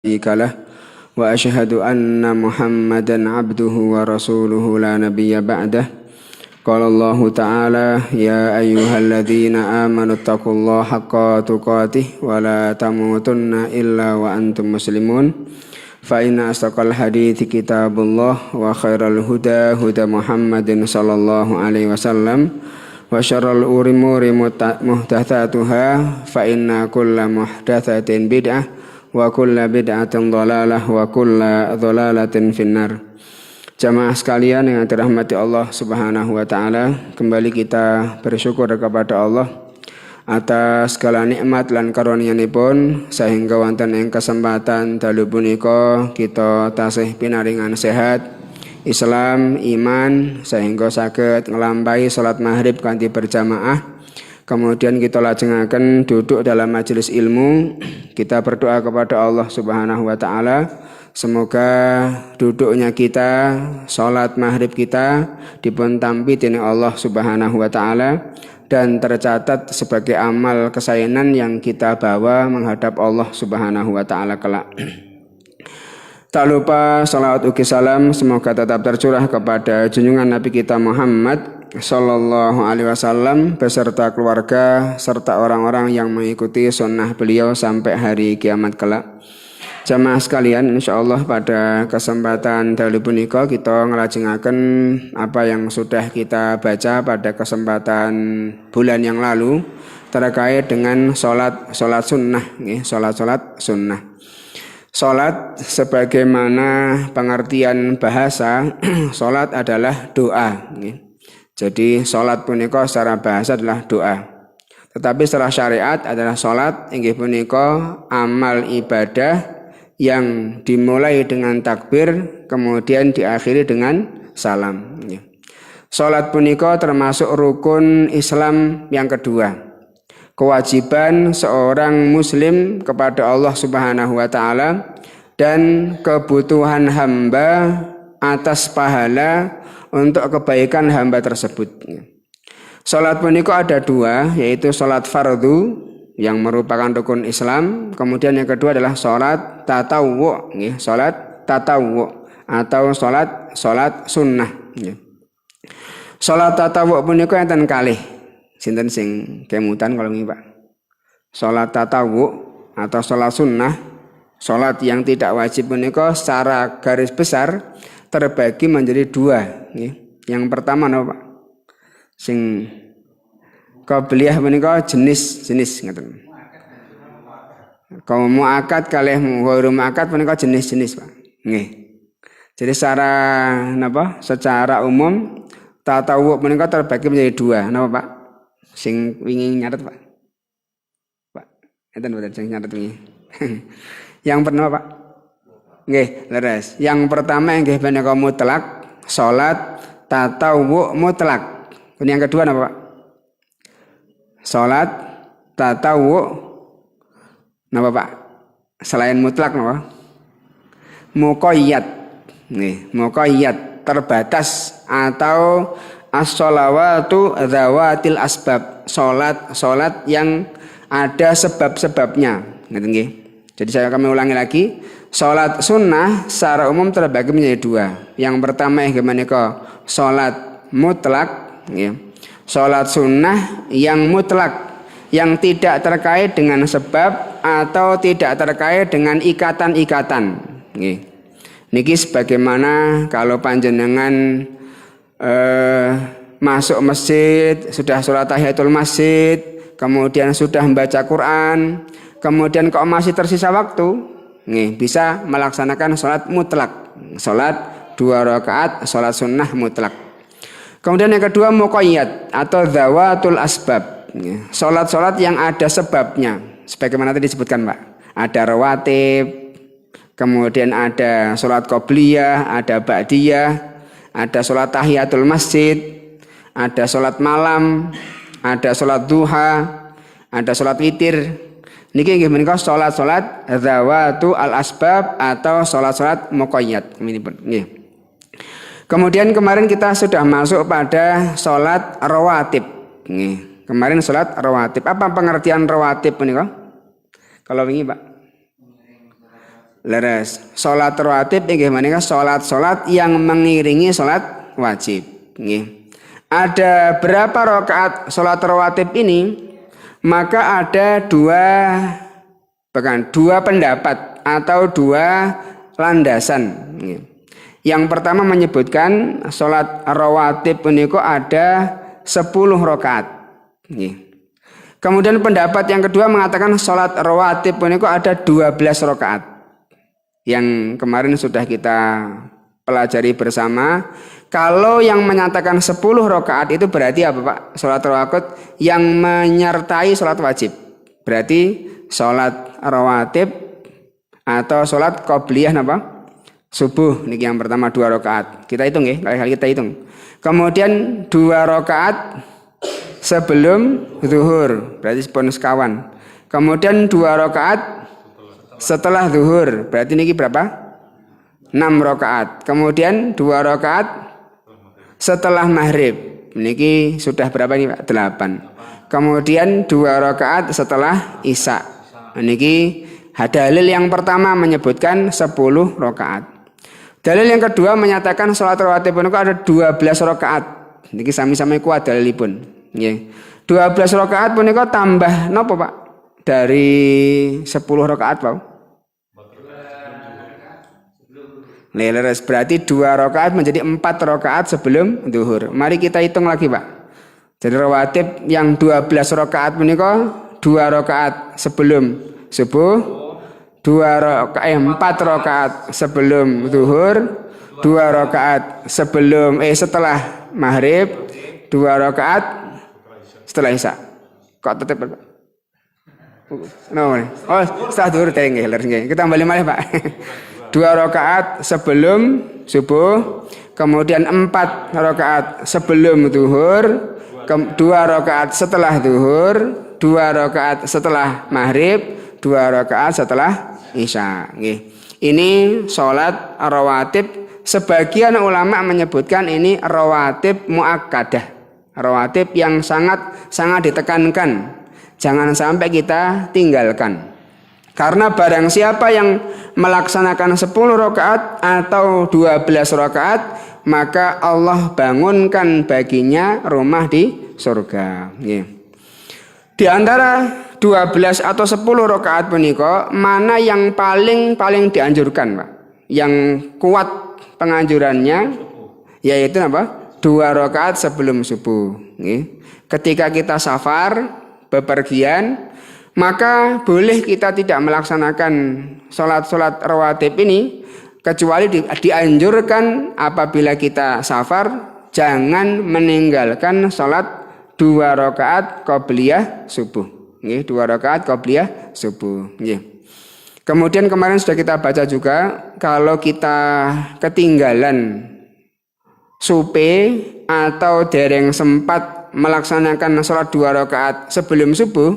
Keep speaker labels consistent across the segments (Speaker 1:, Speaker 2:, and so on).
Speaker 1: شريك له وأشهد أن محمدا عبده ورسوله لا نبي بعده قال الله تعالى يا أيها الذين آمنوا اتقوا الله حق تقاته ولا تموتن إلا وأنتم مسلمون فإن أصدق الحديث كتاب الله وخير الهدى هدى محمد صلى الله عليه وسلم وشر الأمور محدثاتها فإن كل محدثة بدعة wa kulla bid'atin dhalalah wa kulla dhalalatin finnar. Jamaah sekalian yang dirahmati Allah Subhanahu wa taala, kembali kita bersyukur kepada Allah atas segala nikmat lan karunia-Nipun sehingga wonten ing kesempatan dalu punika kita tasih pinaringan sehat Islam iman sehingga saged nglampahi salat maghrib kanthi berjamaah. Kemudian kita lajengaken duduk dalam majelis ilmu. Kita berdoa kepada Allah Subhanahu wa taala, semoga duduknya kita, salat maghrib kita dipun tampi dening Allah Subhanahu wa taala dan tercatat sebagai amal kesayangan yang kita bawa menghadap Allah Subhanahu wa taala kelak. Tak lupa salawat ugi salam semoga tetap tercurah kepada junjungan Nabi kita Muhammad Sallallahu alaihi wasallam beserta keluarga serta orang-orang yang mengikuti sunnah beliau sampai hari kiamat kelak. Jamaah sekalian, insyaallah pada kesempatan dalu punika kita ngelajengaken apa yang sudah kita baca pada kesempatan bulan yang lalu terkait dengan salat sunnah, salat sunnah. Salat sebagaimana pengertian bahasa, salat adalah doa. Jadi salat punika secara bahasa adalah doa. Tetapi secara syariat adalah salat inggih punika amal ibadah yang dimulai dengan takbir kemudian diakhiri dengan salam. Salat punika termasuk rukun Islam yang kedua. Kewajiban seorang muslim kepada Allah Subhanahu wa taala dan kebutuhan hamba atas pahala untuk kebaikan hamba tersebut. Salat punika ada dua, yaitu salat fardu yang merupakan rukun Islam, kemudian yang kedua adalah salat tatawwu, salat tatawwu atau salat sunnah. Salat tatawwu punika enten kalih. Sinten sing kemutan kalau nggih, Pak? Salat tatawwu atau salat sunnah, salat yang tidak wajib punika secara garis besar terbagi menjadi dua. Yang pertama napa Pak? Sing qabliyah menika jenis-jenis ngoten. Kaum muakkad kalih ghairu muakkad menika jenis-jenis Pak. Nggih. Jadi secara umum tatawwu menika terbagi menjadi dua. Napa Pak? Sing wingi nyatet Pak. Pak, enten boten sing nyatet wingi. Yang pertama Pak. Nggih, leres. Yang pertama nggih menika mutlak, salat tatawwu mutlak. Yang kedua napa Pak? Salat tatawwu napa Pak? Selain mutlak napa? Muqayyad. Nggih, muqayyad terbatas atau as-shalawatu dzawatil asbab. Salat yang ada sebab-sebabnya. Nggih. Jadi kami ulangi lagi. Salat sunnah secara umum terbagi menjadi dua. Yang pertama menika salat mutlak, salat sunnah yang mutlak, yang tidak terkait dengan sebab atau tidak terkait dengan ikatan-ikatan. Niki sebagaimana kalau panjenengan masuk masjid, sudah sholat tahiyatul masjid, kemudian sudah membaca Quran, kemudian kok masih tersisa waktu, bisa melaksanakan sholat mutlak, sholat 2 rakaat, sholat sunnah mutlak. Kemudian yang kedua muqayyad atau dzawatul asbab, sholat yang ada sebabnya, sebagaimana tadi disebutkan Pak. Ada rawatib, kemudian ada sholat qobliyah, ada ba'diyah, ada sholat tahiyatul masjid, ada sholat malam, ada sholat duha, ada sholat witir. Niki nggih menika salat-salat dzawatu al-asbab atau salat-salat muqayyad. Nggih. Kemudian kemarin kita sudah masuk pada salat rawatib. Nggih. Kemarin salat rawatib. Apa pengertian rawatib menika? Kalau wingi, Pak. Leres. Salat rawatib inggih menika salat-salat yang mengiringi salat wajib. Nggih. Ada berapa rakaat salat rawatib ini? Maka ada dua pendapat atau dua landasan. Nggih. Yang pertama menyebutkan salat rawatib menika ada 10 rakaat. Nggih. Kemudian pendapat yang kedua mengatakan salat rawatib menika ada 12 rakaat. Yang kemarin sudah kita pelajari bersama. Kalau yang menyatakan 10 rakaat itu berarti apa Pak? Salat rawatib yang menyertai salat wajib. Berarti salat rawatib atau salat qobliyah napa? Subuh niki yang pertama 2 rakaat. Kita hitung ya, kali kita hitung. Kemudian 2 rakaat sebelum zuhur, berarti pun sekawan. Kemudian 2 rakaat setelah zuhur, berarti niki berapa? 6 rakaat. Kemudian 2 rakaat setelah maghrib, niki sudah berapa nih Pak? 8. Kemudian 2 rakaat setelah isya. Niki dalil yang pertama menyebutkan 10 rakaat. Dalil yang kedua menyatakan salat rawatib menika ada 12 rakaat. Niki sami-sami kuat dalilipun. Nggih. 12 rakaat punika tambah napa Pak? Dari 10 rakaat Pak. Leres, berarti 2 rakaat menjadi 4 rakaat sebelum zuhur. Mari kita hitung lagi Pak. Jadi rawatib yang 12 rakaat menika 2 rakaat sebelum subuh, 4 rakaat sebelum zuhur, 2 rakaat setelah maghrib, 2 rakaat setelah isya. Kok tetep Pak? Oh, setelah zuhur nggih. Kita kembali malih Pak. 2 rakaat sebelum subuh, kemudian 4 rakaat sebelum zuhur, 2 rakaat setelah zuhur, 2 rakaat setelah maghrib, 2 rakaat setelah isya. Ini sholat rawatib. Sebagian ulama menyebutkan ini rawatib muakkadah, rawatib yang sangat ditekankan. Jangan sampai kita tinggalkan. Karena barang siapa yang melaksanakan 10 rakaat atau 12 rakaat, maka Allah bangunkan baginya rumah di surga. Di antara 12 atau 10 rakaat punika, mana yang paling dianjurkan Pak? Yang kuat penganjurannya yaitu apa? 2 rakaat sebelum subuh. Ketika kita safar, bepergian, maka boleh kita tidak melaksanakan sholat rawatib ini, kecuali dianjurkan apabila kita safar jangan meninggalkan sholat 2 rakaat qobliyah subuh. 2 rakaat qobliyah subuh. Kemudian kemarin sudah kita baca juga, kalau kita ketinggalan supe atau dereng sempat melaksanakan sholat 2 rakaat sebelum subuh,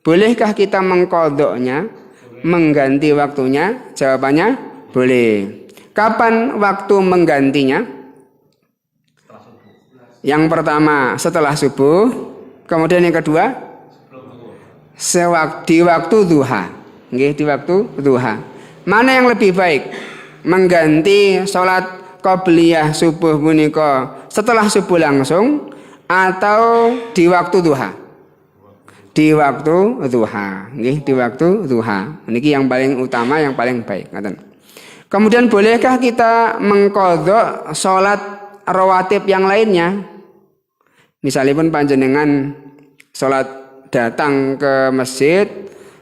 Speaker 1: bolehkah kita mengqadha'nya, mengganti waktunya? Jawabannya boleh. Kapan waktu menggantinya? Yang pertama setelah subuh, kemudian yang kedua di waktu duha. Di waktu duha. Mana yang lebih baik? Mengganti sholat qobliyah subuh punika setelah subuh langsung atau di waktu duha? Di waktu duha, di waktu duha. Niki yang paling utama, yang paling baik. Kemudian bolehkah kita mengqadha salat rawatib yang lainnya? Misalipun panjenengan salat datang ke masjid,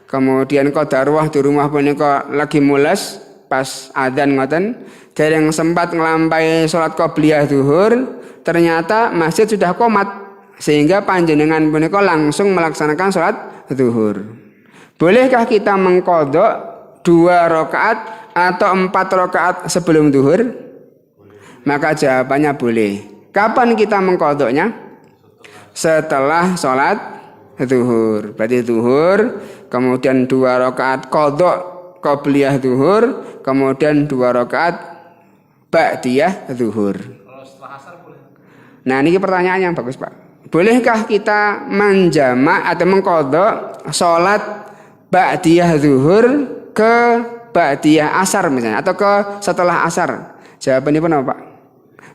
Speaker 1: kemudian qadarwah di rumah punika lagi mules pas adzan ngoten, dereng sempat nglampahi salat qobliyah zuhur, ternyata masjid sudah qomat. Sehingga panjenengan punika langsung melaksanakan sholat zuhur. Bolehkah kita mengqadha 2 rakaat atau 4 rakaat sebelum zuhur? Maka jawabannya boleh. Kapan kita mengqadhanya? Setelah sholat zuhur. Berarti zuhur, kemudian 2 rakaat qadha qobliyah zuhur, kemudian 2 rakaat ba'diyah zuhur. Nah, ini pertanyaannya bagus Pak. Bolehkah kita menjamak atau mengqadha sholat ba'diyah zuhur ke ba'diyah asar misalnya atau ke setelah asar. Jawabannya pun apa Pak?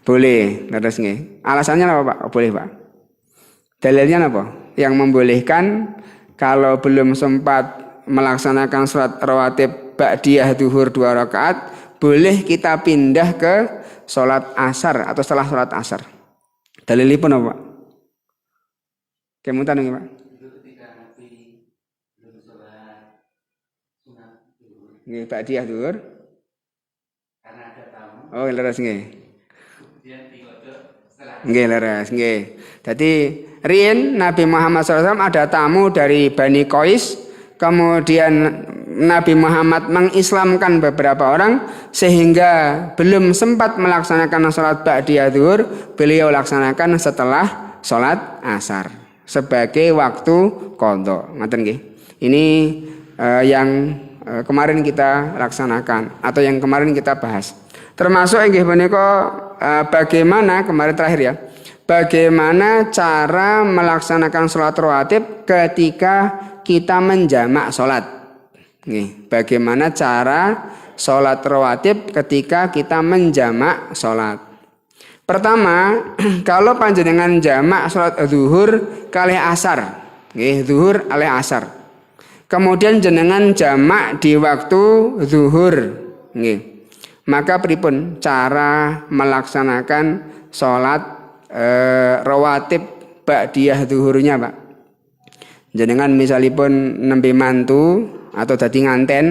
Speaker 1: Boleh. Terus nggih. Alasannya apa Pak? Boleh Pak. Dalilnya apa? Yang membolehkan kalau belum sempat melaksanakan sholat rawatib ba'diyah zuhur 2 rakaat, boleh kita pindah ke sholat asar atau setelah sholat asar. Dalilnya pun apa Pak? Kemudian nih Pak. Nggih ba'diyah zuhur. Karena ada tamu. Oh, leres nggih. Nggih leres nggih. Dadi riyen Nabi Muhammad SAW ada tamu dari Bani Qais, kemudian Nabi Muhammad mengislamkan beberapa orang sehingga belum sempat melaksanakan sholat ba'diyah zuhur, beliau laksanakan setelah sholat asar sebagai waktu qadha. Ngoten nggih. Ini yang kemarin kita laksanakan atau yang kemarin kita bahas. Termasuk nggih menika bagaimana kemarin terakhir ya. Bagaimana cara melaksanakan sholat rawatib ketika kita menjamak sholat. Nih, bagaimana cara sholat rawatib ketika kita menjamak sholat. Pertama, kalau panjenengan jamak sholat zuhur kalih asar, nih, zuhur kalih asar. Kemudian jenengan jamak di waktu zuhur, nih. Maka pripun cara melaksanakan sholat rawatib ba'diyah zuhurnya Pak? Jenengan misalipun nembe mantu atau dadi nganten,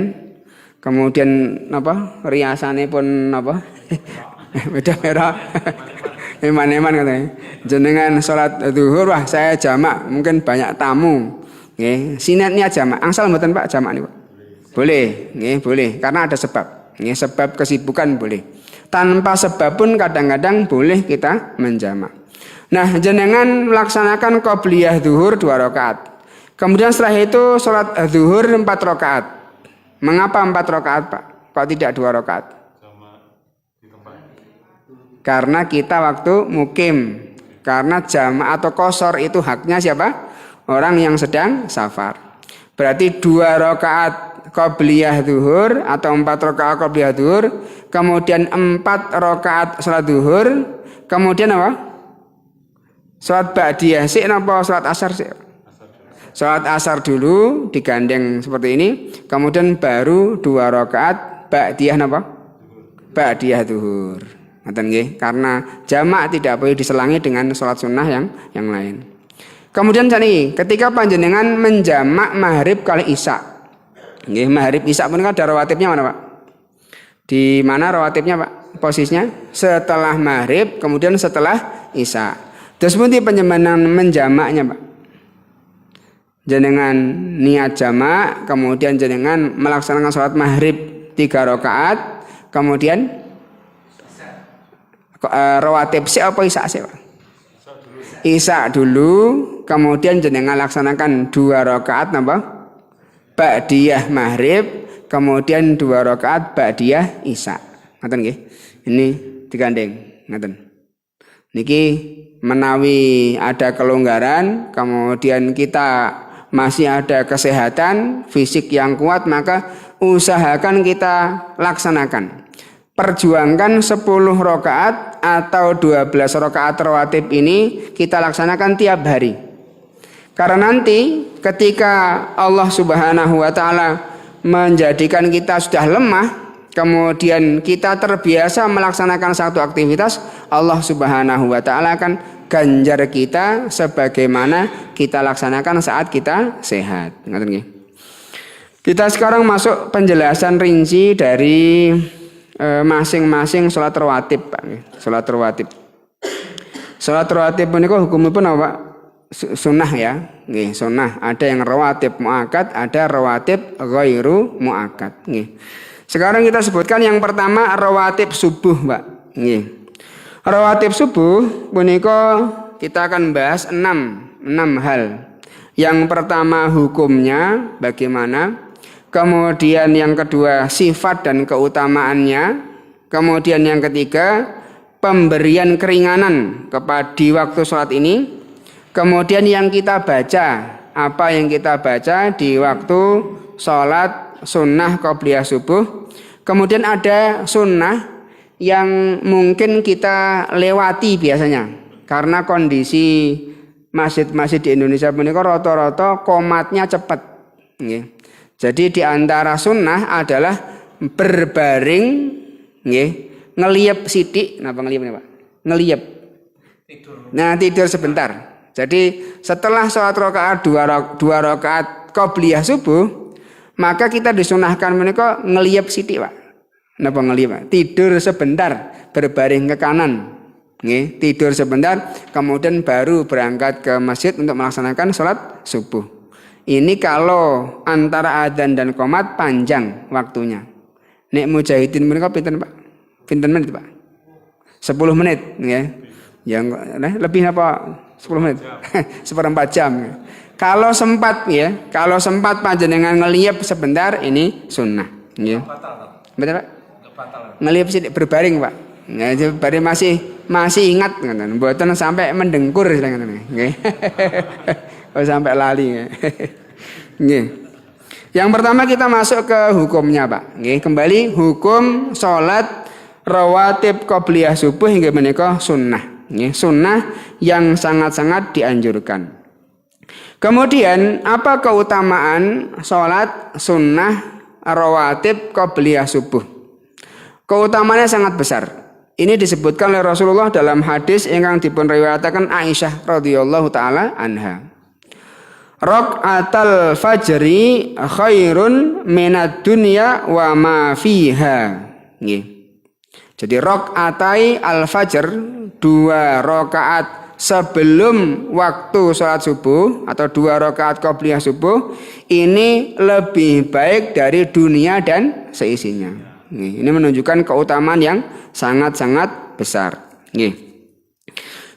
Speaker 1: kemudian apa riasane pun apa beda merah eman-eman katanya. Jenengan sholat zuhur, wah saya jamak, mungkin banyak tamu, nggih, sinetnya jamak. Angsal mboten Pak jamak niku? Boleh, nggih, boleh karena ada sebab. Nggih, sebab kesibukan boleh. Tanpa sebab pun kadang-kadang boleh kita menjamak. Nah, jenengan melaksanakan qobliyah zuhur 2 rakaat. Kemudian setelah itu sholat zuhur 4 rakaat. Mengapa 4 rakaat Pak? Kok tidak 2 rakaat? Karena kita waktu mukim. Karena jamaah atau qashar itu haknya siapa? Orang yang sedang safar. Berarti 2 rakaat qobliyah zuhur atau 4 rakaat qobliyah zuhur, kemudian 4 rakaat sholat zuhur, kemudian apa? Sholat ba'diyah sik napa sholat asar sik? Sholat asar dulu digandeng seperti ini, kemudian baru 2 rakaat ba'diyah napa? Ba'diyah zuhur. Ngoten nggih, karena jamak tidak boleh diselangi dengan sholat sunnah yang lain. Kemudian tadi ketika panjenengan menjamak maghrib kali isya. Nggih, maghrib isya punika ada rawatibnya mana Pak? Di mana rawatibnya Pak? Posisinya setelah maghrib, kemudian setelah isya. Terus pundi panjenengan menjamaknya Pak? Jenengan niat jamak, kemudian jenengan melaksanakan sholat maghrib 3 rakaat, kemudian rawatib isya apa isya sih Pak? Isya dulu, kemudian jenengan laksanakan 2 rakaat napa? Ba'diyah maghrib, kemudian 2 rakaat ba'diyah isya. Ngoten nggih. Ini digandeng, ngoten. Niki menawi ada kelonggaran, kemudian kita masih ada kesehatan fisik yang kuat, maka usahakan kita laksanakan. Perjuangkan 10 rakaat atau 12 rakaat rawatib ini kita laksanakan tiap hari. Karena nanti ketika Allah Subhanahu wa taala menjadikan kita sudah lemah, kemudian kita terbiasa melaksanakan satu aktivitas, Allah Subhanahu wa taala akan ganjar kita sebagaimana kita laksanakan saat kita sehat. Ngoten nggih. Kita sekarang masuk penjelasan rinci dari masing-masing sholat rawatib, Pak. Sholat rawatib. Sholat rawatib menika hukumipun apa, Pak? Sunnah ya, nggih, sunnah. Ada yang rawatib muakkad, ada rawatib ghairu muakkad, nggih. Sekarang kita sebutkan yang pertama rawatib subuh, Pak. Nggih. Rawatib subuh menika kita akan bahas 6 hal. Yang pertama hukumnya bagaimana? Kemudian yang kedua sifat dan keutamaannya. Kemudian yang ketiga pemberian keringanan kepada di waktu sholat ini. Kemudian yang kita baca, apa yang kita baca di waktu sholat sunnah qobliyah subuh. Kemudian ada sunnah yang mungkin kita lewati biasanya karena kondisi masjid-masjid di Indonesia menika rata-rata qomatnya cepat. Nggih. Jadi di antara sunnah adalah berbaring, nggih, ngeliyep sithik. Napa ngeliyep Pak? Ngeliyep. Tidur. Nah, tidur sebentar. Jadi setelah sholat rakaat dua rakaat qobliyah subuh, maka kita disunahkan menika ngeliyep sithik, Pak. Napa ngeliyep, Pak? Tidur sebentar, berbaring ke kanan. Nggih, tidur sebentar, kemudian baru berangkat ke masjid untuk melaksanakan sholat subuh. Ini kalau antara adzan dan qomat panjang waktunya. Nek mujahidin menika pinten, Pak? Pinten menit, Pak? 10 menit, nggih. Yang lebih apa? 10 menit. Seperempat jam. Kalau sempat ya, kalau sempat panjenengan ngeliyep sebentar ini sunnah. Nggih. Betul, Pak? Ngeliyep sithik berbaring, Pak. Nggih, baring masih ingat ngoten. Mboten sampai mendengkur ngoten nggih. Oh, sampai lali. Nggih. Yang pertama kita masuk ke hukumnya, Pak. Nggih, kembali hukum salat rawatib qobliyah subuh hingga menika sunnah. Nggih, sunnah yang sangat-sangat dianjurkan. Kemudian apa keutamaan salat sunnah rawatib qobliyah subuh? Keutamaannya sangat besar. Ini disebutkan oleh Rasulullah dalam hadis yang dipun riwayataken Aisyah radhiyallahu taala anha. Rakaatal fajri khairun minad dunya wa ma fiha. Nggih. Jadi rakaatai al-fajr, 2 rakaat sebelum waktu salat subuh atau 2 rakaat qobliyah subuh ini lebih baik dari dunia dan seisinya. Nggih. Ini menunjukkan keutamaan yang sangat-sangat besar. Nggih.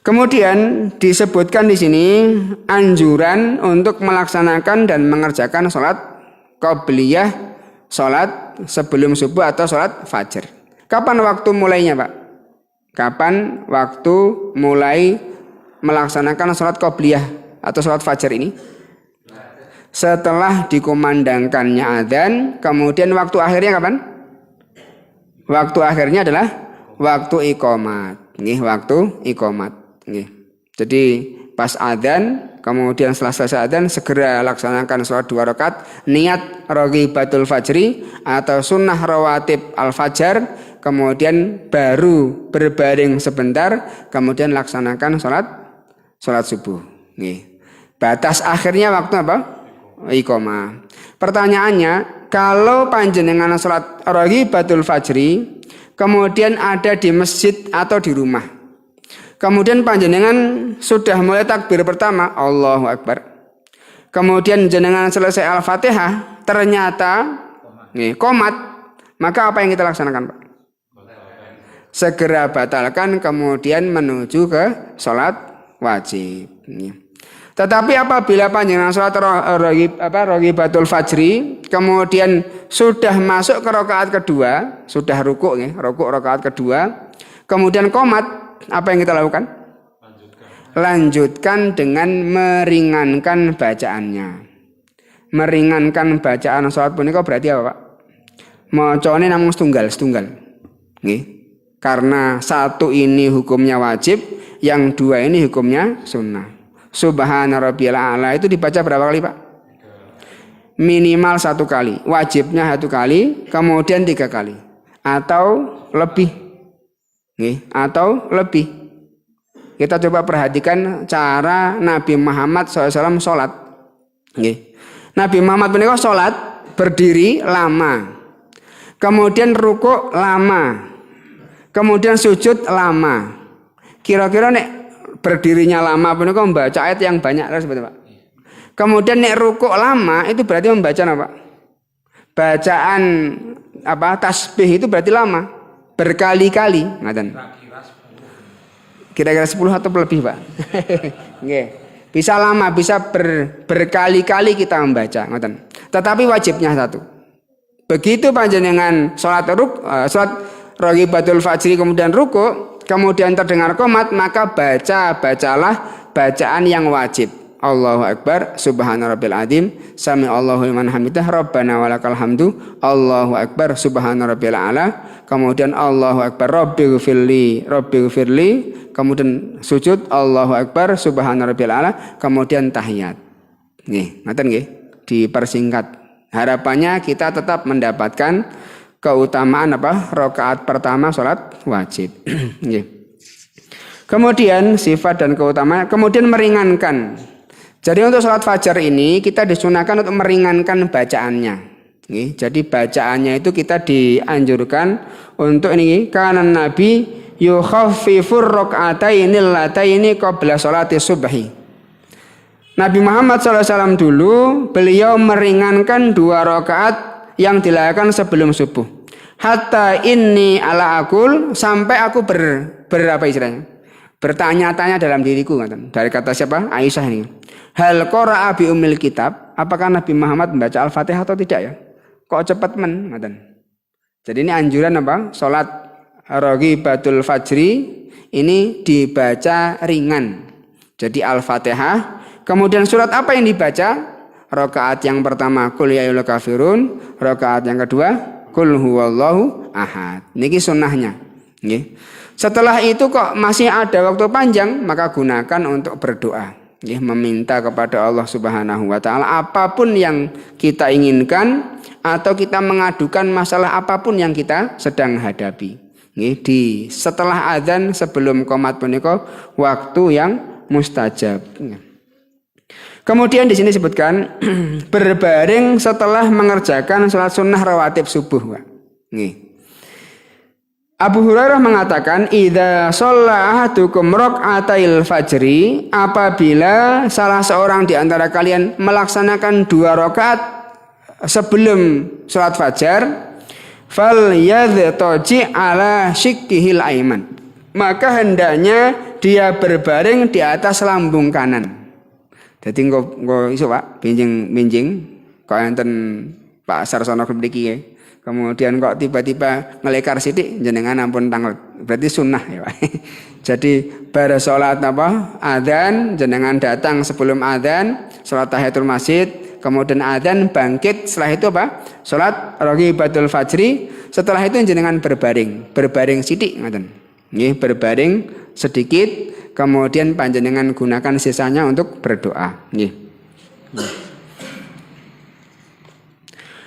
Speaker 1: Kemudian disebutkan di sini anjuran untuk melaksanakan dan mengerjakan sholat qobliyah, sholat sebelum subuh atau sholat fajar. Kapan waktu mulainya, Pak? Kapan waktu mulai melaksanakan sholat qobliyah atau sholat fajar ini? Setelah dikumandangkannya adzan, kemudian waktu akhirnya kapan? Waktu akhirnya adalah waktu iqomat. Nih, waktu iqomat. Nggih. Jadi pas adzan, kemudian setelah selesai adzan segera laksanakan sholat 2 rakaat, niat raghibatul fajri atau sunnah rawatib al-fajar, kemudian baru berbaring sebentar, kemudian laksanakan sholat subuh. Nggih. Batas akhirnya waktu apa? Iqomah. Pertanyaannya, kalau panjenengan sholat raghibatul fajri, kemudian ada di masjid atau di rumah, kemudian panjenengan sudah mulai takbir pertama, Allahu Akbar. Kemudian jenengan selesai Al-Fatihah, ternyata qomat, maka apa yang kita laksanakan, Pak? Segera batalkan, kemudian menuju ke sholat wajib. Tetapi apabila panjenengan sholat raghibatul fajri, kemudian sudah masuk ke rakaat kedua, sudah rukuk rakaat kedua, kemudian qomat, apa yang kita lakukan? Lanjutkan dengan meringankan bacaannya. Meringankan bacaan sholat punika berarti apa, Pak? Macane namung setunggal. Nggih. Karena 1 ini hukumnya wajib, yang 2 ini hukumnya sunnah. Subhana rabbiyal a'la itu dibaca berapa kali, Pak? Minimal 1 kali. Wajibnya 1 kali, kemudian 3 kali. Atau lebih. Nggih, atau lebih. Kita coba perhatikan cara Nabi Muhammad SAW sholat. Nggih. Nabi Muhammad menika sholat berdiri lama, kemudian rukuk lama, kemudian sujud lama. Kira-kira nek berdirinya lama menika membaca ayat yang banyak seperti Pak. Kemudian nek rukuk lama itu berarti membaca apa? Bacaan tasbih itu berarti lama. Berkali-kali, ngaten. Kira-kira 10 atau lebih, Pak. Nggih. Bisa lama, bisa berkali-kali kita membaca, ngaten. Tetapi wajibnya 1. Begitu panjenengan salat raghibatul fajri kemudian rukuk, kemudian terdengar qomat, maka bacalah bacaan yang wajib. Allahu Akbar, Subhana Rabbil Azim, Sami Allahu liman hamidah, Rabbana walakal hamdu, Allahu Akbar, Subhana Rabbil A'la, kemudian Allahu Akbar, Rabbighfirli, kemudian sujud, Allahu Akbar, Subhana Rabbil A'la, kemudian tahiyat. Nggih, ngoten nggih, dipersingkat. Harapannya kita tetap mendapatkan keutamaan rakaat pertama salat wajib. Nggih. Kemudian sifat dan keutamaan, kemudian meringankan. Jadi untuk sholat fajar ini kita disunahkan untuk meringankan bacaannya. Jadi bacaannya itu kita dianjurkan untuk ini karena Nabi yukhaffifur rak'atainil lataini qabla sholati subhi. Nabi Muhammad SAW dulu beliau meringankan 2 rakaat yang dilakukan sebelum subuh. Hatta inni ala akul, sampai aku berapa istilahnya? Bertanya-tanya dalam diriku, dari kata siapa? Aisyah ini. Hal qara'a bi ummil kitab, apakah Nabi Muhammad membaca Al-Fatihah atau tidak ya? Kok cepat men? Jadi ini anjuran salat raghibatul fajri ini dibaca ringan. Jadi Al-Fatihah, kemudian surat apa yang dibaca? Rakaat yang pertama qul ya ayyuhal kafirun, rakaat yang kedua qul huwallahu ahad. Niki sunnahnya. Nggih. Setelah itu kok masih ada waktu panjang, maka gunakan untuk berdoa. Meminta kepada Allah Subhanahu wa Ta'ala apapun yang kita inginkan, atau kita mengadukan masalah apapun yang kita sedang hadapi. Setelah adzan sebelum qomat punika waktu yang mustajab. Kemudian di sini disebutkan berbaring setelah mengerjakan sholat sunnah rawatib subuh. Abu Hurairah mengatakan, idza shalla ahadukum rak'atail fajri, apabila salah seorang di antara kalian melaksanakan 2 rakaat sebelum salat fajar, fal yadhtaji ala shikkihil aiman, maka hendaknya dia berbaring di atas lambung kanan. Jadi engko iso Pak binjing kok enten Pak Sarsono mriki. Kemudian kok tiba-tiba ngelekar sidik jenengan ampun tanglet. Berarti sunnah ya Pak. Jadi bar salat adzan, jenengan datang sebelum adzan, salat tahiyatul masjid, kemudian adzan bangkit, setelah itu salat raghibatul fajri, setelah itu jenengan berbaring sidik ngoten. Nggih, berbaring sedikit, kemudian panjenengan gunakan sisanya untuk berdoa. Nggih.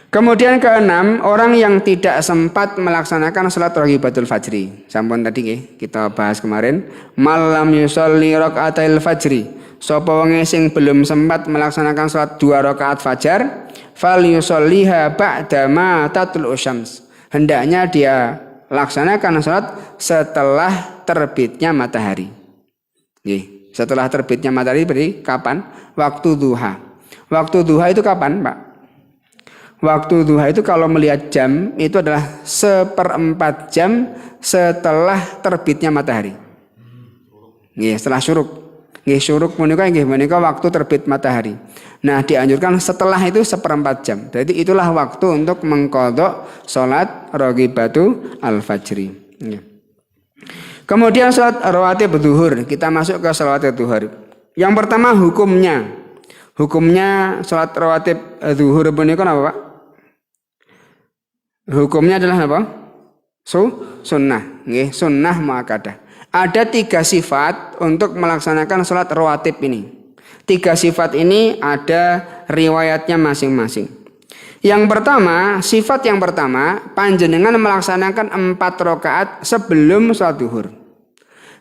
Speaker 1: Kemudian keenam, orang yang tidak sempat melaksanakan salat raghibatul fajri. Sampun tadi kita bahas kemarin, malam yusolli rakaatil fajri. Sapa wong sing belum sempat melaksanakan salat 2 rakaat fajar, fal yusolliha ba'da ma tatlu'u syams. Hendaknya dia laksanakan salat setelah terbitnya matahari. Setelah terbitnya matahari berarti kapan? Waktu duha. Waktu duha itu kapan, Pak? Waktu duha itu kalau melihat jam itu adalah 1/4 jam setelah terbitnya matahari. Setelah syuruk. Syuruk menika waktu terbit matahari. Nah, dianjurkan setelah itu 1/4 jam. Jadi itulah waktu untuk mengqadha salat raghibatu al-fajri. Kemudian salat rawatib zuhur, kita masuk ke salat zuhur. Yang pertama hukumnya. Hukumnya salat rawatib zuhur menika apa, Pak? Hukumnya adalah apa? Sunnah. Sunnah muakkadah. Ada 3 sifat untuk melaksanakan sholat rawatib ini. 3 sifat ini ada riwayatnya masing-masing. Sifat yang pertama, panjenengan melaksanakan 4 rakaat sebelum sholat zuhur.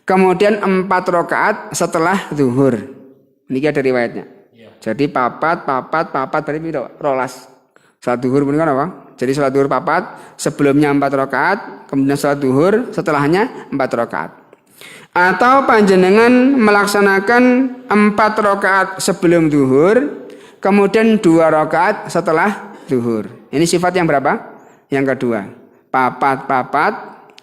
Speaker 1: Kemudian 4 rakaat setelah zuhur. Ini ada riwayatnya. Jadi papat berarti rolas. Sholat zuhur ini kan apa? Jadi sholat zuhur papat, sebelumnya 4 rakaat, kemudian sholat zuhur, setelahnya 4 rakaat. Atau panjenengan melaksanakan 4 rakaat sebelum zuhur, kemudian 2 rakaat setelah zuhur. Ini sifat yang berapa? Yang kedua. Papat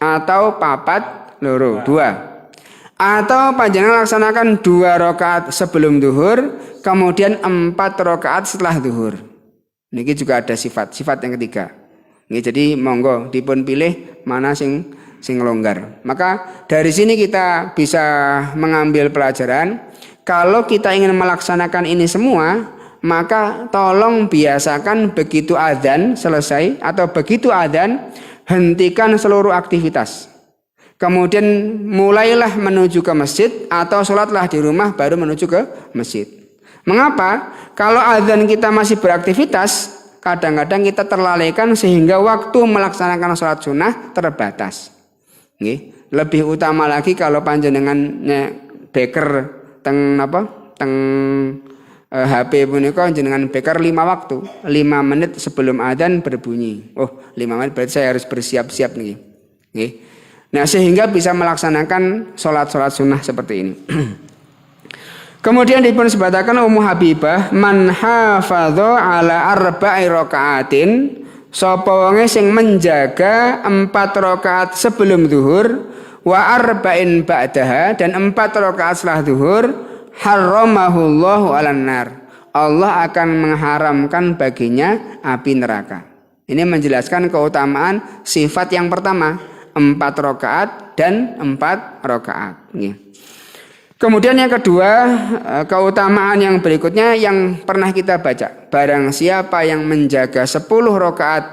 Speaker 1: atau papat loro, 2. Atau panjenengan laksanakan 2 rakaat sebelum zuhur, kemudian 4 rakaat setelah zuhur. Ini juga ada sifat yang ketiga. Jadi monggo dipun pilih mana sing longgar. Maka dari sini kita bisa mengambil pelajaran kalau kita ingin melaksanakan ini semua, maka tolong biasakan begitu adzan selesai atau begitu adzan hentikan seluruh aktivitas. Kemudian mulailah menuju ke masjid atau sholatlah di rumah baru menuju ke masjid. Mengapa? Kalau adzan kita masih beraktivitas, kadang-kadang kita terlalaikan sehingga waktu melaksanakan sholat sunnah terbatas. Lebih utama lagi kalau panjenengannya beker teng HP punika jenengan beker 5 waktu, 5 menit sebelum adzan berbunyi. Oh, 5 menit berarti saya harus bersiap-siap nih. Nah, sehingga bisa melaksanakan sholat-sholat sunnah seperti ini. Kemudian dipun sebatakan Ummu Habibah, man hafadha ala arba'i rakaatin, sapa wonge sing menjaga 4 rakaat sebelum zuhur, wa arba'in ba'daha, dan 4 rakaat setelah zuhur, haramahullahu 'alan nar. Allah akan mengharamkan baginya api neraka. Ini menjelaskan keutamaan sifat yang pertama, 4 rakaat dan 4 rakaat. Kemudian yang kedua, keutamaan yang berikutnya yang pernah kita baca. Barang siapa yang menjaga 10 rakaat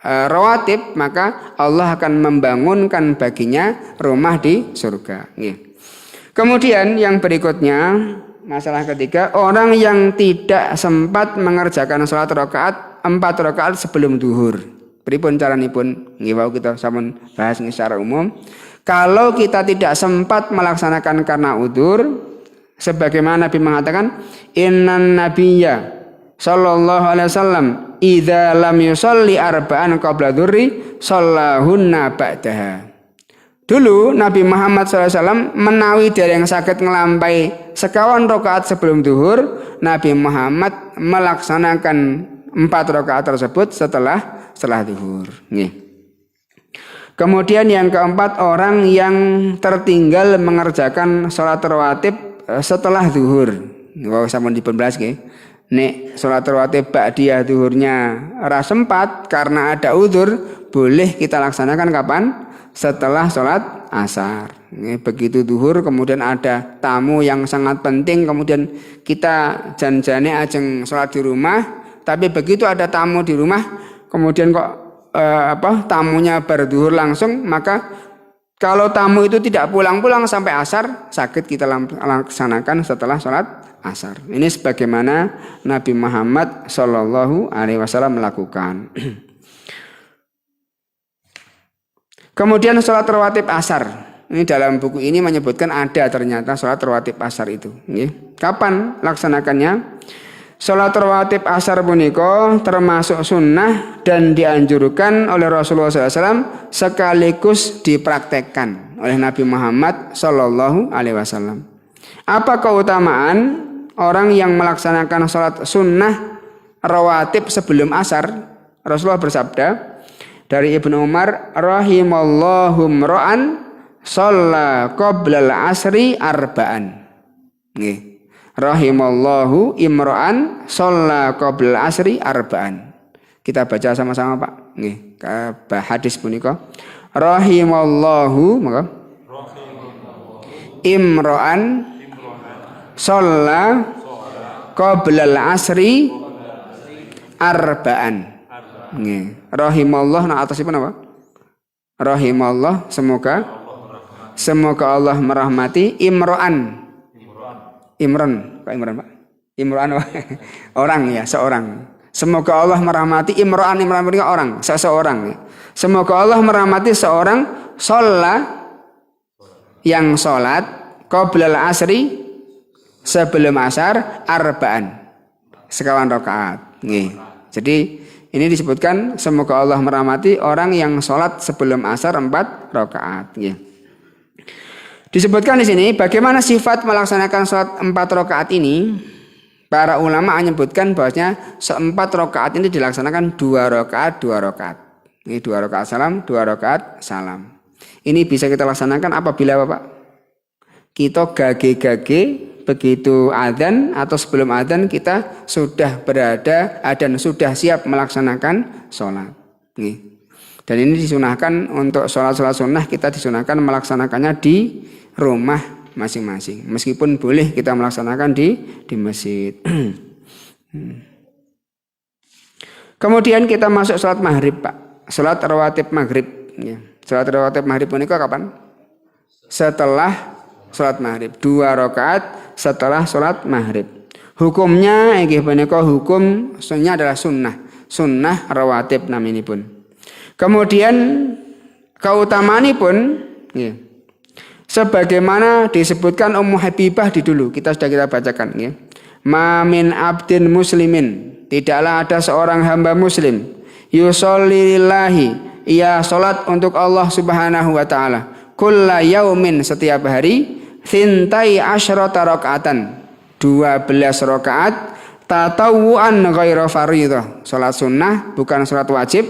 Speaker 1: rawatib, maka Allah akan membangunkan baginya rumah di surga. Kemudian yang berikutnya, masalah ketiga, orang yang tidak sempat mengerjakan sholat rakaat 4 rakaat sebelum zuhur. Pripun caranipun? Nggih wau kita sampun bahas secara umum. Kalau kita tidak sempat melaksanakan karena udzur, sebagaimana Nabi mengatakan, innan nabiyya sallallahu alaihi wasallam idza lam yusalli arba'an qabla dzurri shallahunna ba'daha. Dulu Nabi Muhammad SAW menawi dereng saged ngelampai sekawan rakaat sebelum zuhur, Nabi Muhammad melaksanakan 4 rakaat tersebut setelah zuhur. Kemudian yang keempat, orang yang tertinggal mengerjakan sholat rawatib setelah zuhur. Wow, sampun dipun bahas nggih. Nek sholat rawatib ba'diyah zuhurnya ra sempat karena ada udzur, boleh kita laksanakan kapan? Setelah sholat asar. Begitu zuhur kemudian ada tamu yang sangat penting, kemudian kita janjane ajeng sholat di rumah, tapi begitu ada tamu di rumah, kemudian kok tamunya berduhur langsung, maka kalau tamu itu tidak pulang-pulang sampai asar, sakit kita laksanakan setelah sholat asar. Ini sebagaimana Nabi Muhammad Shallallahu Alaihi Wasallam melakukan. Kemudian sholat rawatib asar. Ini dalam buku ini menyebutkan ada ternyata sholat rawatib asar itu. Kapan laksanakannya? Sholat rawatib asar punika termasuk sunnah dan dianjurkan oleh Rasulullah SAW sekaligus dipraktekkan oleh Nabi Muhammad Sallallahu Alaihi Wasallam. Apa keutamaan orang yang melaksanakan sholat sunnah rawatib sebelum asar? Rasulullah bersabda dari Ibnu Umar, rahimallahu mra'an shalla qoblal asri arba'an. Rahimallahu imra'an shalla qoblal asri arba'an. Kita baca sama-sama Pak. Nggih, hadis punika. Rahimallahu imra'an shalla qoblal asri arba'an. Nggih. Rahimallah nah atasipun apa? Rahimallah semoga Allah merahmati imra'an. Imran, Pak Imran Pak. Imran orang ya, seorang. Semoga Allah merahmati imra'an punika orang, seseorang. Semoga Allah merahmati seorang sholat yang sholat qoblal asri sebelum asar arba'an. Sekawan rakaat. Nggih. Jadi ini disebutkan semoga Allah merahmati orang yang sholat sebelum asar 4 rakaat. Nggih. Disebutkan di sini bagaimana sifat melaksanakan sholat 4 rakaat ini. Para ulama menyebutkan bahwasanya 4 rakaat ini dilaksanakan 2 rakaat. Ini 2 rakaat salam, 2 rakaat salam. Ini bisa kita laksanakan apabila Bapak kita gage-gage begitu adzan atau sebelum adzan kita sudah berada dan sudah siap melaksanakan sholat. Dan ini disunahkan untuk sholat-sholat sunnah, kita disunahkan melaksanakannya di rumah masing-masing. Meskipun boleh kita melaksanakan di masjid. Kemudian kita masuk sholat maghrib, Pak. Sholat rawatib maghrib. Ya. Sholat rawatib maghrib menika kapan? Setelah sholat maghrib. 2 rakaat setelah sholat maghrib. Hukumnya inggih punika hukum sunnah adalah sunnah rawatib naminipun. Kemudian keutamaanipun ya, sebagaimana disebutkan Ummu Habibah di dulu kita bacakan ya. Ma min abdin muslimin, tidaklah ada seorang hamba muslim yusolli lillahi, ia salat untuk Allah Subhanahu wa taala, kulla yaumin, setiap hari, thintai asyrata rakaatan, 12 rakaat, tatawuan ghaira fardhah, salat sunnah bukan salat wajib,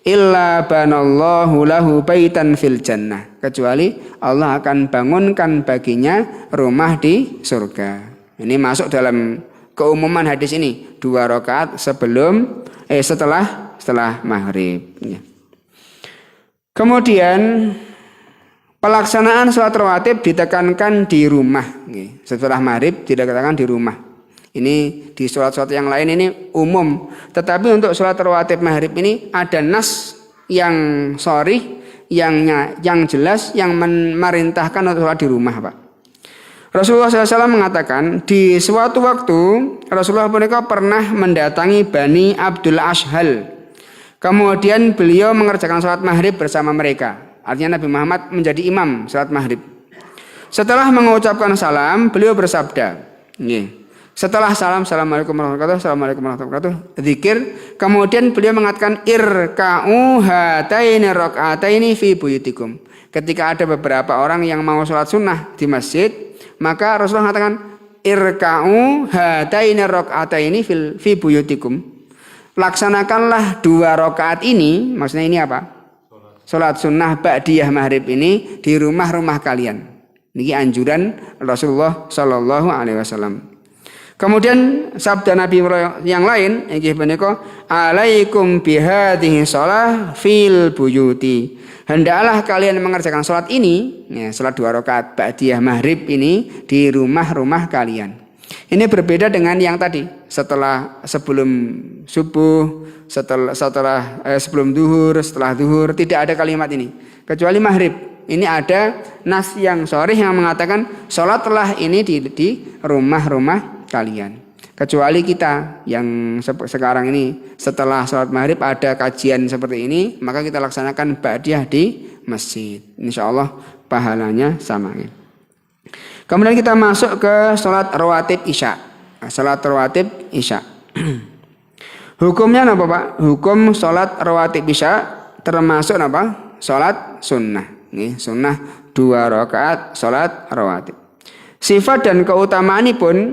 Speaker 1: illa banallahu lahu baitan fil jannah, kecuali Allah akan bangunkan baginya rumah di surga. Ini masuk dalam keumuman hadis ini, 2 rakaat setelah maghrib. Ya. Kemudian pelaksanaan sholat rawatib ditekankan di rumah. Setelah maghrib ditekankan di rumah. Ini di sholat-sholat yang lain ini umum. Tetapi untuk sholat rawatib maghrib ini ada nas yang sharih, yang jelas, yang memerintahkan untuk sholat di rumah, Pak. Rasulullah SAW mengatakan di suatu waktu Rasulullah pernah mendatangi Bani Abdul Ashhal. Kemudian beliau mengerjakan sholat maghrib bersama mereka. Artinya Nabi Muhammad menjadi imam sholat maghrib. Setelah mengucapkan salam, beliau bersabda, setelah salam, assalamualaikum warahmatullahi wabarakatuh, assalamualaikum warahmatullahi wabarakatuh, zikir. Kemudian beliau mengatakan, irka'u hataini rak'ataini fi buyutikum. Ketika ada beberapa orang yang mau sholat sunnah di masjid, maka Rasulullah mengatakan, irka'u hataini rak'ataini fi buyutikum. Laksanakanlah 2 rakaat ini, maksudnya ini apa? Salat sunnah ba'diyah maghrib ini di rumah-rumah kalian. Ini anjuran Rasulullah sallallahu alaihi wasallam. Kemudian sabda Nabi yang lain inggih punika, alaikum bihadhihi shalah fil buyuti. Hendaklah kalian mengerjakan salat ini, ya, salat 2 rakaat ba'diyah maghrib ini di rumah-rumah kalian. Ini berbeda dengan yang tadi, sebelum subuh, sebelum duhur, setelah duhur, tidak ada kalimat ini. Kecuali maghrib, ini ada nas yang sharih yang mengatakan sholatlah ini di rumah-rumah kalian. Kecuali kita yang sekarang ini setelah sholat maghrib ada kajian seperti ini, maka kita laksanakan ba'diyah di masjid. Insya Allah pahalanya sama. Kemudian kita masuk ke sholat rawatib isya. Sholat rawatib isya. Hukumnya apa, Pak? Hukum sholat rawatib isya termasuk apa? Sholat sunnah. Sunnah 2 rakaat sholat rawatib. Sifat dan keutamaan pun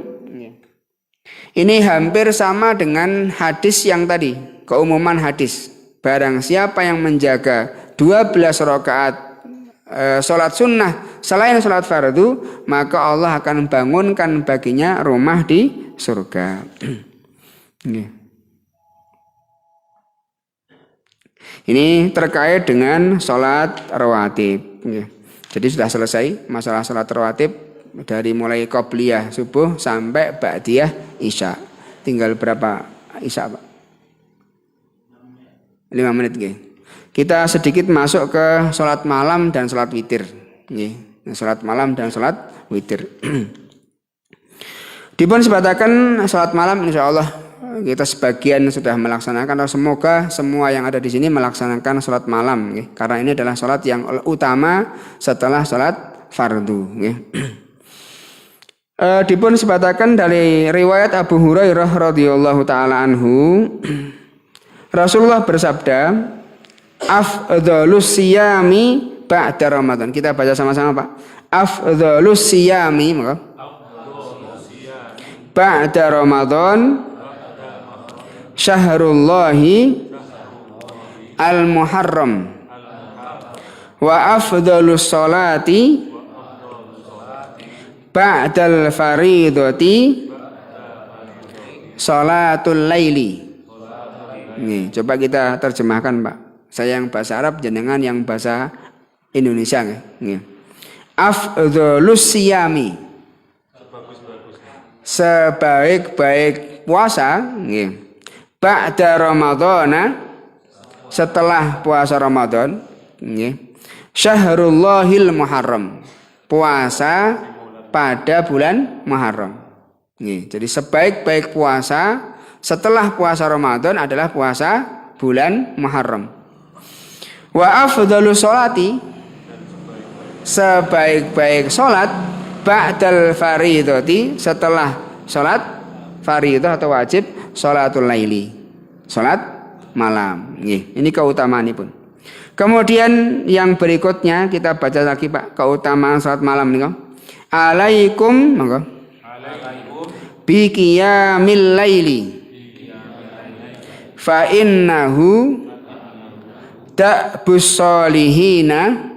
Speaker 1: ini hampir sama dengan hadis yang tadi. Keumuman hadis. Barang siapa yang menjaga 12 rakaat sholat sunnah selain sholat fardu, maka Allah akan bangunkan baginya rumah di surga. Ini terkait dengan sholat rawatib. Jadi sudah selesai masalah sholat rawatib dari mulai qobliyah subuh sampai ba'diyah isya. Tinggal berapa isya, Pak? 5 menit. Kita sedikit masuk ke sholat malam dan sholat witir. Sholat malam dan sholat witir. Dipun sebatakan sholat malam, insya Allah kita sebagian sudah melaksanakan. Semoga semua yang ada di sini melaksanakan sholat malam, karena ini adalah sholat yang utama setelah sholat fardu. Dipun sebatakan dari riwayat Abu Hurairah radhiyallahu taala anhu, Rasulullah bersabda, afdhalus siyami ba'da Ramadan. Kita baca sama-sama, Pak. Afdhalus siyami ba'da Ramadan syahrullahi al-muharram wa afdhalus sholati ba'dal faridati sholatul laili. Nih, coba kita terjemahkan, Pak. Saya yang bahasa Arab, jenengan yang bahasa Indonesia. afdhalus siyami, sebaik-baik puasa nggih, ba'da ramadhana, setelah puasa Ramadan nggih, syahrullahil muharram, puasa pada bulan Muharram nggih. Jadi sebaik-baik puasa setelah puasa Ramadan adalah puasa bulan Muharram. Wa afdhalus sholati, sebaik-baik salat ba'dal faridati, setelah salat faridah atau wajib, salatul laili, salat malam nggih. Ini keutamaanipun. Kemudian yang berikutnya kita baca lagi Pak, keutamaan salat malam nih. Alaikum monggo. Bi qiyamil laili fa innahu da'bus solihina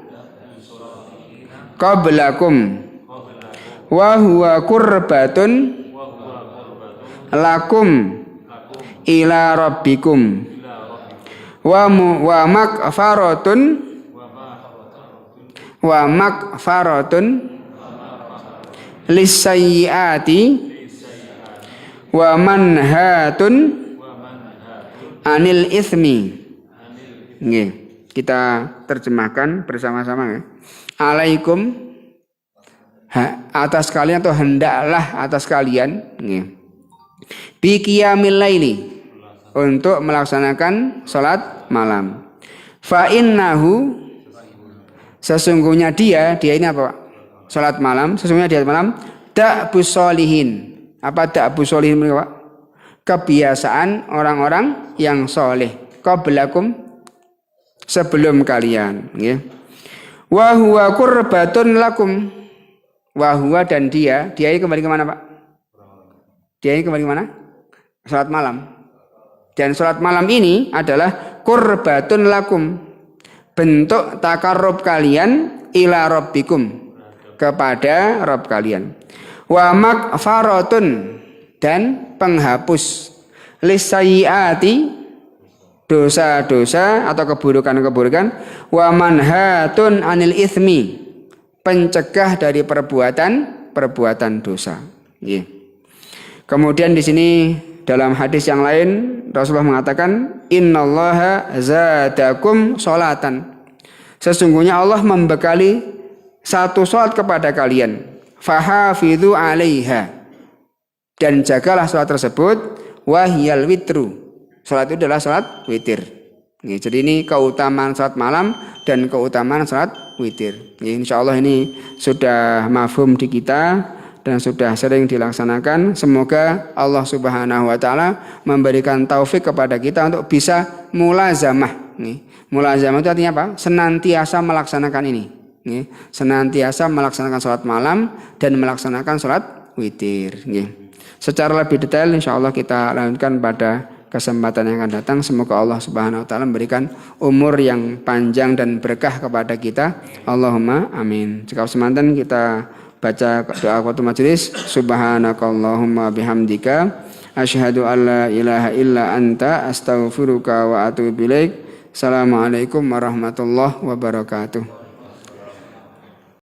Speaker 1: qablakum wa huwa qurbatun lakum ila rabbikum wa makfaratun lisayyiati wa manhatun anil itsmi nggih. Kita terjemahkan bersama-sama ya. Alaikum, atas kalian atau hendaklah atas kalian nggih, bi qiyamil laili, untuk melaksanakan salat malam. Fa innahu, sesungguhnya dia ini apa Pak? Salat malam, sesungguhnya dia malam, da'bus sholihin. Apa da'bus sholihin Pak? Kebiasaan orang-orang yang soleh, qablakum, sebelum kalian nggih. Wa huwa qurbatun lakum, wa huwa, dan dia ini kembali ke mana Pak? Dia ini kembali ke mana? Salat malam. Dan salat malam ini adalah qurbatun lakum, bentuk takarrub kalian ila rabbikum, kepada Rabb kalian. Wa makfaratun, dan penghapus lisayyiati, dosa-dosa atau keburukan-keburukan. Wa manhatun anil itsmi, pencegah dari perbuatan dosa. Kemudian di sini dalam hadis yang lain Rasulullah mengatakan, innallaha zadakum sholatan, sesungguhnya Allah membekali satu sholat kepada kalian, fahafidhu alaiha, dan jagalah sholat tersebut, wahyal witru, sholat itu adalah sholat witir. Jadi ini keutamaan sholat malam dan keutamaan sholat witir. Insya Allah ini sudah mafhum di kita dan sudah sering dilaksanakan. Semoga Allah Subhanahu wa Ta'ala memberikan taufik kepada kita untuk bisa mulazamah. Mulazamah itu artinya apa? Senantiasa melaksanakan ini. Senantiasa melaksanakan sholat malam dan melaksanakan sholat witir. Secara lebih detail insya Allah kita lanjutkan pada kesempatan yang akan datang. Semoga Allah Subhanahu wa Ta'ala memberikan umur yang panjang dan berkah kepada kita. Allahumma amin. Jika semantan kita baca doa qatul majelis. Subhanakallahumma bihamdika asyhadu an la ilaha illa anta astaghfiruka wa atubu ilaik. Assalamualaikum warahmatullahi wabarakatuh.